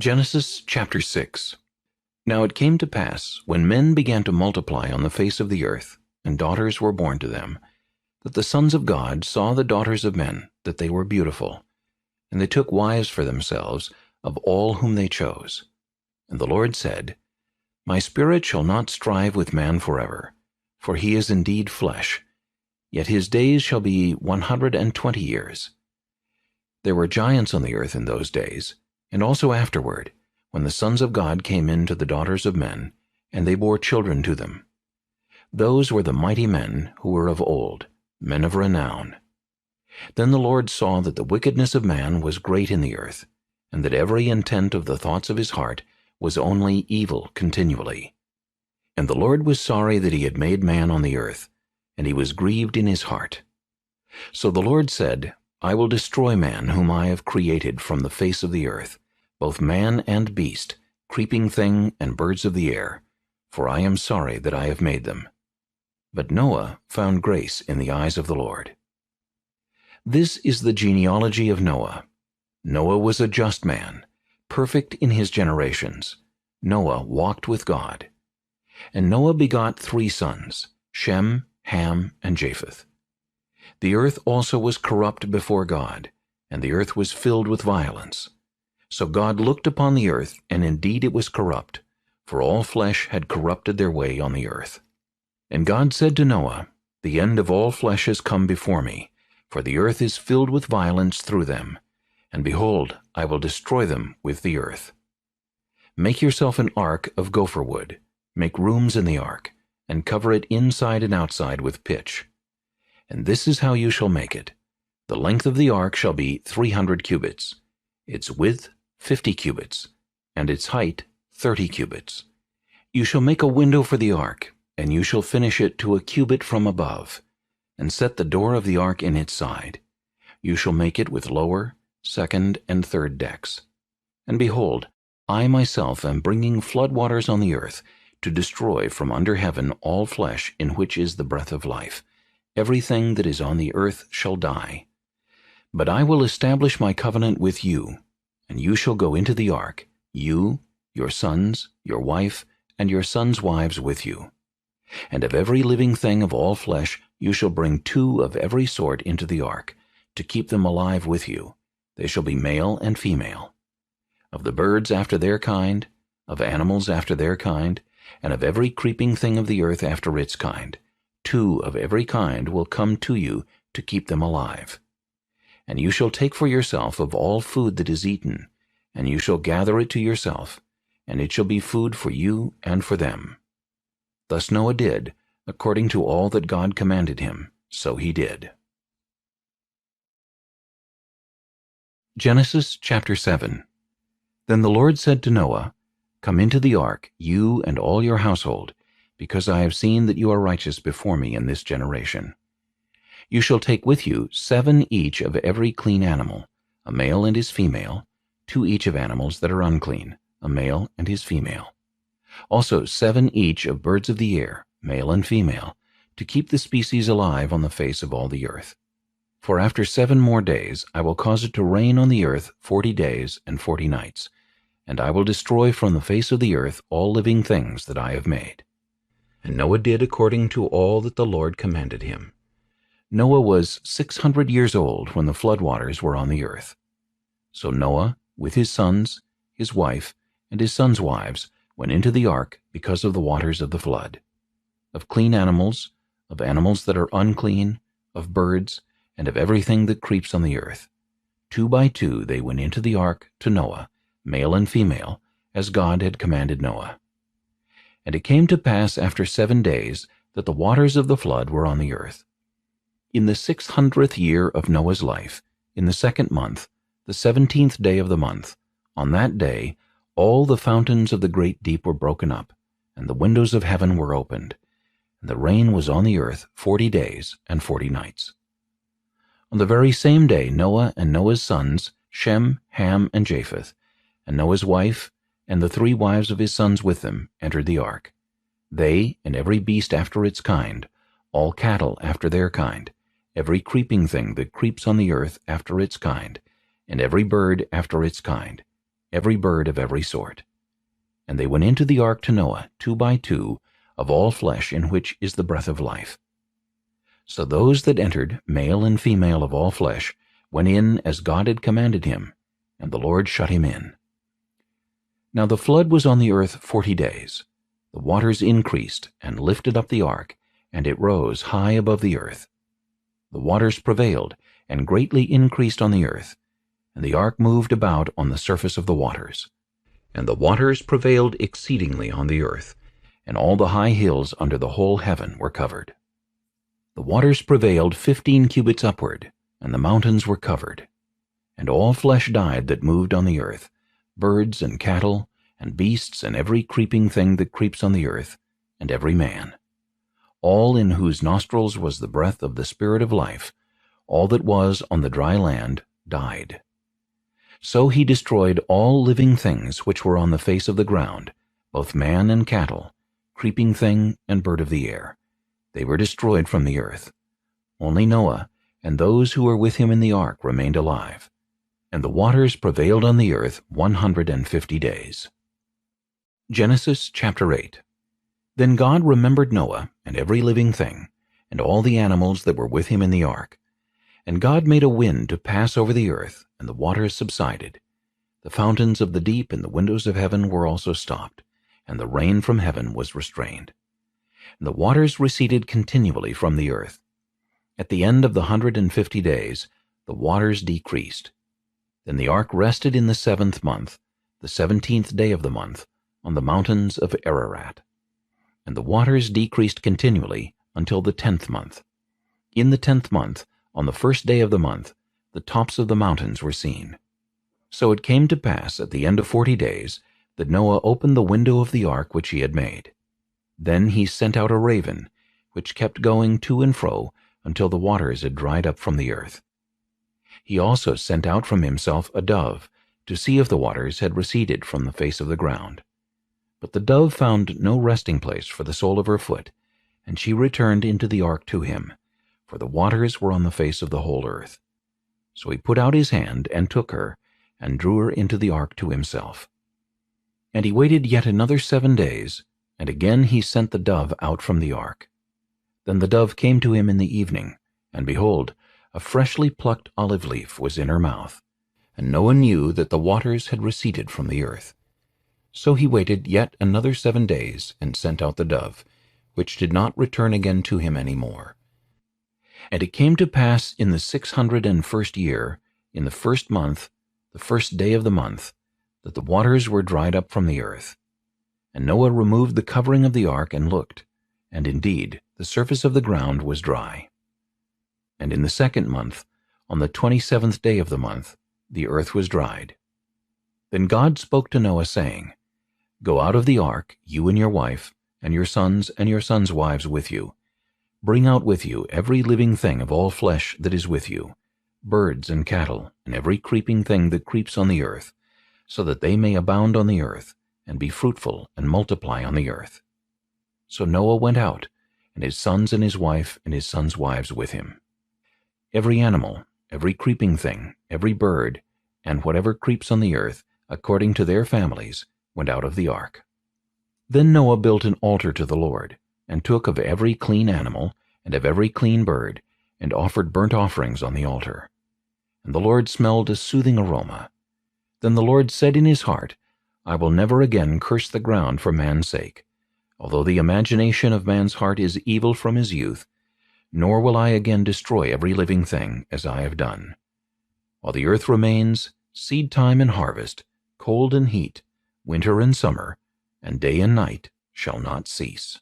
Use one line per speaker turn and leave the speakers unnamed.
Genesis chapter 6. Now it came to pass, when men began to multiply on the face of the earth, and daughters were born to them, that the sons of God saw the daughters of men, that they were beautiful. And they took wives for themselves of all whom they chose. And the Lord said, My spirit shall not strive with man forever, for he is indeed flesh, yet his days shall be 120 years. There were giants on the earth in those days, and also afterward, when the sons of God came in to the daughters of men, and they bore children to them. Those were the mighty men who were of old, men of renown. Then the Lord saw that the wickedness of man was great in the earth, and that every intent of the thoughts of his heart was only evil continually. And the Lord was sorry that he had made man on the earth, and he was grieved in his heart. So the Lord said, I will destroy man whom I have created from the face of the earth, both man and beast, creeping thing and birds of the air, for I am sorry that I have made them. But Noah found grace in the eyes of the Lord. This is the genealogy of Noah. Noah was a just man, perfect in his generations. Noah walked with God. And Noah begot 3 sons, Shem, Ham, and Japheth. The earth also was corrupt before God, and the earth was filled with violence. So God looked upon the earth, and indeed it was corrupt, for all flesh had corrupted their way on the earth. And God said to Noah, The end of all flesh has come before me, for the earth is filled with violence through them, and behold, I will destroy them with the earth. Make yourself an ark of gopher wood, make rooms in the ark, and cover it inside and outside with pitch. And this is how you shall make it. The length of the ark shall be 300 cubits, its width 50 cubits, and its height 30 cubits. You shall make a window for the ark, and you shall finish it to a cubit from above, and set the door of the ark in its side. You shall make it with lower, second, and third decks. And behold, I myself am bringing flood waters on the earth, to destroy from under heaven all flesh in which is the breath of life. Everything that is on the earth shall die. But I will establish my covenant with you, and you shall go into the ark, you, your sons, your wife, and your sons' wives with you. And of every living thing of all flesh you shall bring 2 of every sort into the ark, to keep them alive with you. They shall be male and female. Of the birds after their kind, of animals after their kind, and of every creeping thing of the earth after its kind, 2 of every kind will come to you to keep them alive. And you shall take for yourself of all food that is eaten, and you shall gather it to yourself, and it shall be food for you and for them. Thus Noah did, according to all that God commanded him, so he did. Genesis chapter 7. Then the Lord said to Noah, Come into the ark, you and all your household, because I have seen that you are righteous before me in this generation. You shall take with you 7 each of every clean animal, a male and his female, 2 each of animals that are unclean, a male and his female. Also 7 each of birds of the air, male and female, to keep the species alive on the face of all the earth. For after 7 more days I will cause it to rain on the earth 40 days and 40 nights, and I will destroy from the face of the earth all living things that I have made. And Noah did according to all that the Lord commanded him. Noah was 600 years old when the flood waters were on the earth. So Noah, with his sons, his wife, and his sons' wives, went into the ark because of the waters of the flood. Of clean animals, of animals that are unclean, of birds, and of everything that creeps on the earth. 2 by 2 they went into the ark to Noah, male and female, as God had commanded Noah. And it came to pass after 7 days that the waters of the flood were on the earth. In the 600th year of Noah's life, in the 2nd month, the 17th day of the month, on that day all the fountains of the great deep were broken up, and the windows of heaven were opened, and the rain was on the earth 40 days and 40 nights. On the very same day Noah and Noah's sons, Shem, Ham, and Japheth, and Noah's wife, and the 3 wives of his sons with them, entered the ark. They and every beast after its kind, all cattle after their kind, every creeping thing that creeps on the earth after its kind, and every bird after its kind, every bird of every sort. And they went into the ark to Noah, 2 by 2, of all flesh in which is the breath of life. So those that entered, male and female of all flesh, went in as God had commanded him, and the Lord shut him in. Now the flood was on the earth 40 days. The waters increased and lifted up the ark, and it rose high above the earth. The waters prevailed and greatly increased on the earth, and the ark moved about on the surface of the waters. And the waters prevailed exceedingly on the earth, and all the high hills under the whole heaven were covered. The waters prevailed 15 cubits upward, and the mountains were covered. And all flesh died that moved on the earth, birds and cattle, and beasts and every creeping thing that creeps on the earth, and every man. All in whose nostrils was the breath of the Spirit of life, all that was on the dry land, died. So he destroyed all living things which were on the face of the ground, both man and cattle, creeping thing and bird of the air. They were destroyed from the earth. Only Noah and those who were with him in the ark remained alive. And the waters prevailed on the earth 150 days. Genesis chapter 8. Then God remembered Noah and every living thing, and all the animals that were with him in the ark. And God made a wind to pass over the earth, and the waters subsided. The fountains of the deep and the windows of heaven were also stopped, and the rain from heaven was restrained. And the waters receded continually from the earth. At the end of the 150 days, the waters decreased. Then the ark rested in the 7th month, the 17th day of the month, on the mountains of Ararat. And the waters decreased continually until the 10th month. In the 10th month, on the 1st day of the month, the tops of the mountains were seen. So it came to pass at the end of 40 days that Noah opened the window of the ark which he had made. Then he sent out a raven, which kept going to and fro until the waters had dried up from the earth. He also sent out from himself a dove, to see if the waters had receded from the face of the ground. But the dove found no resting place for the sole of her foot, and she returned into the ark to him, for the waters were on the face of the whole earth. So he put out his hand and took her, and drew her into the ark to himself. And he waited yet another 7 days, and again he sent the dove out from the ark. Then the dove came to him in the evening, and behold, a freshly plucked olive leaf was in her mouth, and Noah knew that the waters had receded from the earth. So he waited yet another 7 days, and sent out the dove, which did not return again to him any more. And it came to pass in the 601st year, in the 1st month, the 1st day of the month, that the waters were dried up from the earth. And Noah removed the covering of the ark and looked, and indeed the surface of the ground was dry. And in the 2nd month, on the 27th day of the month, the earth was dried. Then God spoke to Noah, saying, Go out of the ark, you and your wife, and your sons wives with you. Bring out with you every living thing of all flesh that is with you, birds and cattle, and every creeping thing that creeps on the earth, so that they may abound on the earth, and be fruitful and multiply on the earth. So Noah went out, and his sons and his wife and his sons' wives with him. Every animal, every creeping thing, every bird, and whatever creeps on the earth, according to their families, went out of the ark. Then Noah built an altar to the Lord, and took of every clean animal, and of every clean bird, and offered burnt offerings on the altar. And the Lord smelled a soothing aroma. Then the Lord said in his heart, I will never again curse the ground for man's sake, although the imagination of man's heart is evil from his youth, nor will I again destroy every living thing as I have done. While the earth remains, seed time and harvest, cold and heat, winter and summer, and day and night shall not cease.